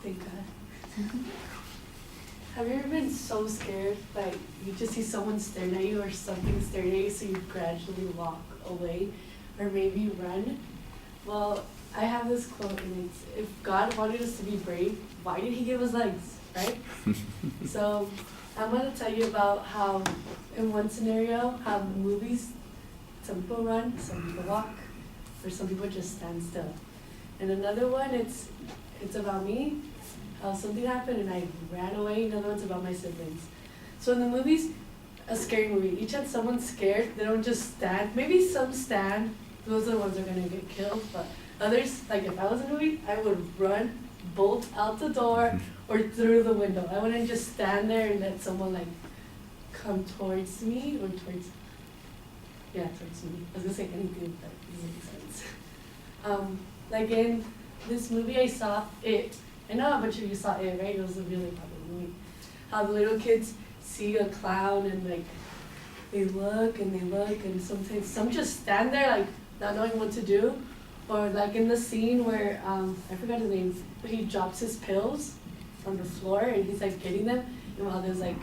Thank God. Have you ever been so scared, like you just see someone staring at you or something staring at you, so you gradually walk away or maybe run? Well, I have this quote, and it's, if God wanted us to be brave, why did he give us legs, right? So I'm going to tell you about how, in one scenario, how movies, some people run, some people walk, or some people just stand still. And another one, it's about me, how something happened and I ran away. Another one's about my siblings. So in the movies, a scary movie, each time someone's scared, they don't just stand. Maybe some stand, those are the ones that are going to get killed, but others, like if I was in a movie, I would run, bolt out the door, or through the window. I wouldn't just stand there and let someone like come towards me or towards me. I was gonna say anything, but it doesn't make sense. Like in this movie I saw it, I know a bunch of you saw it, right? It was a really popular movie. How the little kids see a clown and like they look and sometimes some just stand there like not knowing what to do. Or like in the scene where, I forgot his name, but he drops his pills on the floor and he's like getting them, and while there's like,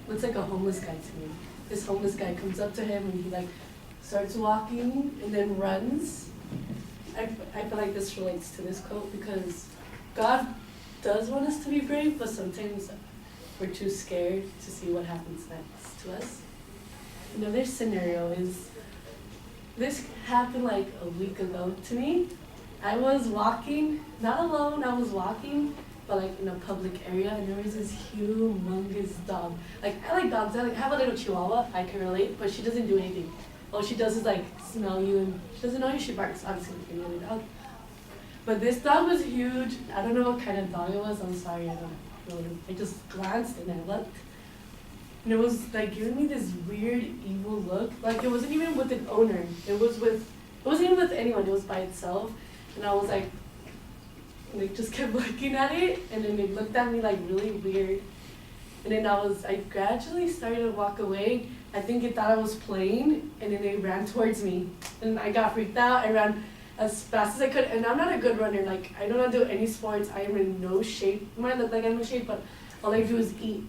looks like a homeless guy to me. This homeless guy comes up to him and he like starts walking and then runs. I feel like this relates to this quote because God does want us to be brave, but sometimes we're too scared to see what happens next to us. Another scenario is, this happened like a week ago to me. I was walking, not alone, I was walking, but like in a public area, and there was this humongous dog. Like, I like dogs, I have a little chihuahua, I can relate, but she doesn't do anything. All she does is like smell you, and she doesn't know you, she barks, obviously like any other dog. But this dog was huge. I don't know what kind of dog it was, I'm sorry, I don't know. I just glanced and I looked. And it was like giving me this weird, evil look. Like it wasn't even with an owner. It wasn't even with anyone. It was by itself. And I was like, and it just kept looking at it. And then it looked at me like really weird. And then I gradually started to walk away. I think it thought I was playing. And then it ran towards me. And I got freaked out. I ran as fast as I could. And I'm not a good runner. Like I don't do any sports. I am in no shape. I might look like I'm in shape, but all I do is eat.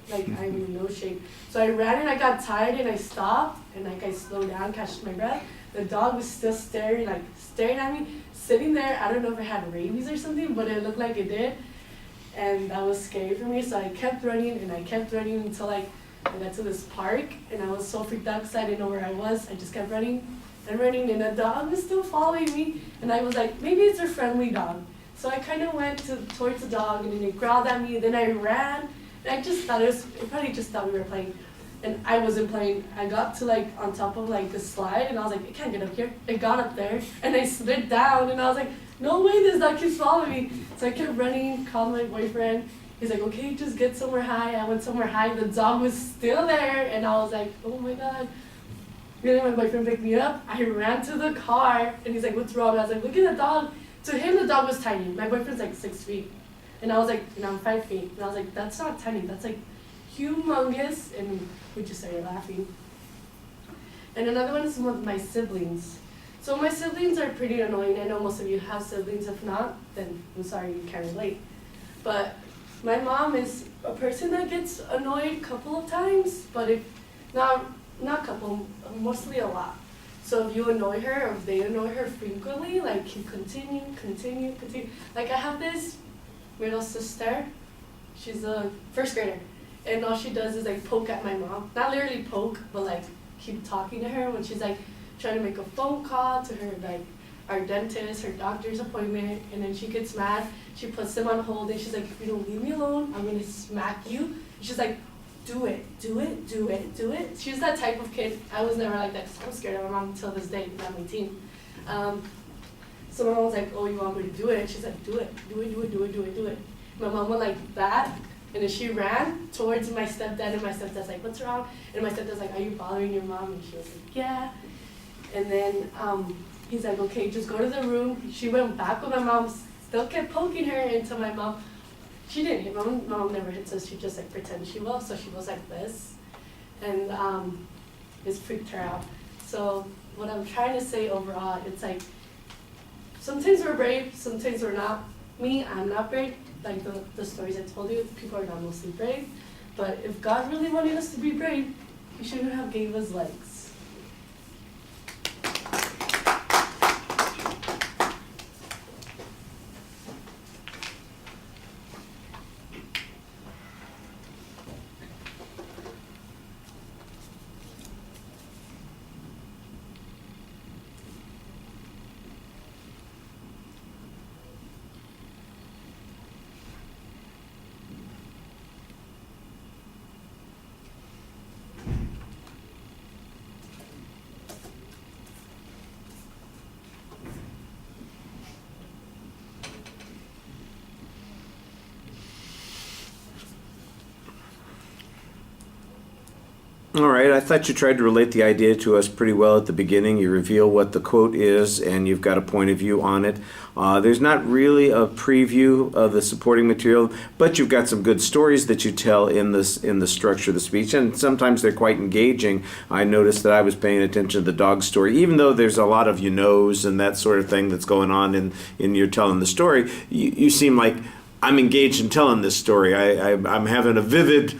Like I'm in no shape. So I ran and I got tired and I stopped and like I slowed down, catched my breath. The dog was still staring at me, sitting there. I don't know if it had rabies or something, but it looked like it did. And that was scary for me. So I kept running and I kept running until I got to this park, and I was so freaked out because I didn't know where I was. I just kept running and running, and the dog was still following me. And I was like, maybe it's a friendly dog. So I kind of went towards the dog, and then it growled at me. Then I ran. I just thought it probably just thought we were playing. And I wasn't playing. I got to like on top of like the slide and I was like, it can't get up here. I got up there and I slid down and I was like, no way this dog keeps following me. So I kept running, called my boyfriend. He's like, okay, just get somewhere high. I went somewhere high. The dog was still there and I was like, oh my God. And then my boyfriend picked me up. I ran to the car and he's like, what's wrong? I was like, look at the dog. To him, the dog was tiny. My boyfriend's like 6 feet. And I was like, I'm 5 feet. And I was like, that's not tiny, that's like humongous. And we just started laughing. And another one is with my siblings. So my siblings are pretty annoying. I know most of you have siblings. If not, then I'm sorry you can't relate. But my mom is a person that gets annoyed a couple of times, but if not couple, mostly a lot. So if you annoy her, or if they annoy her frequently, like you continue. Like I have this middle sister, she's a first grader, and all she does is like poke at my mom. Not literally poke, but like keep talking to her when she's like trying to make a phone call to her, like our dentist, her doctor's appointment, and then she gets mad, she puts them on hold, and she's like, if you don't leave me alone, I'm gonna smack you. And she's like, do it. She's that type of kid. I was never like that, 'cause I'm scared of my mom until this day, I'm 18. So my mom was like, oh, you want me to do it? She's like, do it. My mom went like that, and then she ran towards my stepdad, and my stepdad's like, what's wrong? And my stepdad's like, are you bothering your mom? And she was like, yeah. And then he's like, okay, just go to the room. She went back with my mom, still kept poking her until my mom, she didn't hit. My mom never hits us, she just like pretends she will, so she was like this. And it freaked her out. So what I'm trying to say overall, it's like, sometimes we're brave, sometimes we're not. Me, I'm not brave, like the stories I told you, people are not mostly brave. But if God really wanted us to be brave, He shouldn't have gave us legs. All right, I thought you tried to relate the idea to us pretty well at the beginning. You reveal what the quote is, and you've got a point of view on it. There's not really a preview of the supporting material, but you've got some good stories that you tell in the structure of the speech, and sometimes they're quite engaging. I noticed that I was paying attention to the dog story, even though there's a lot of you knows and that sort of thing that's going on in your telling the story. You seem like I'm engaged in telling this story. I'm having a vivid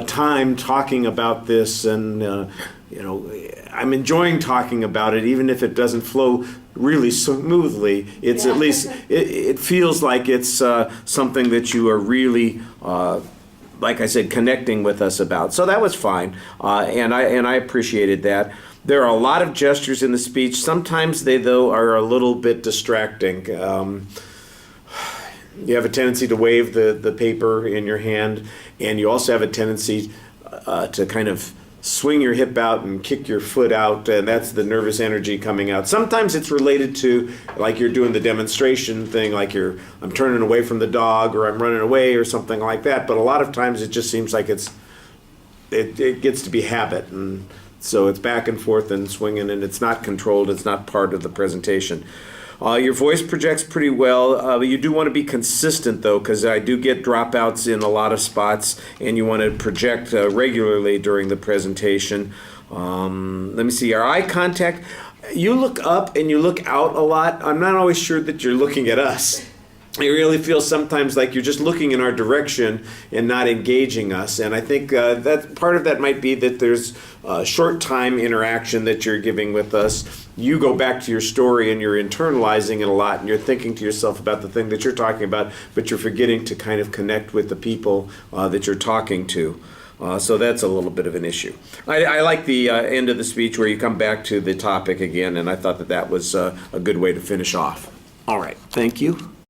time talking about this, and I'm enjoying talking about it, even if it doesn't flow really smoothly. It's at least it feels like it's something that you are really, like I said, connecting with us about. So that was fine, and I appreciated that. There are a lot of gestures in the speech. Sometimes they, though, are a little bit distracting. You have a tendency to wave the paper in your hand, and you also have a tendency to kind of swing your hip out and kick your foot out, and that's the nervous energy coming out. Sometimes it's related to, like you're doing the demonstration thing, like I'm turning away from the dog, or I'm running away, or something like that. But a lot of times it just seems like it gets to be habit, and so it's back and forth and swinging, and it's not controlled. It's not part of the presentation. Your voice projects pretty well. You do want to be consistent, though, because I do get dropouts in a lot of spots, and you want to project regularly during the presentation. Let me see. Our eye contact, you look up and you look out a lot. I'm not always sure that you're looking at us. It really feels sometimes like you're just looking in our direction and not engaging us. And I think that part of that might be that there's short time interaction that you're giving with us. You go back to your story and you're internalizing it a lot, and you're thinking to yourself about the thing that you're talking about, but you're forgetting to kind of connect with the people that you're talking to. So that's a little bit of an issue. I like the end of the speech where you come back to the topic again, and I thought that was a good way to finish off. All right, thank you.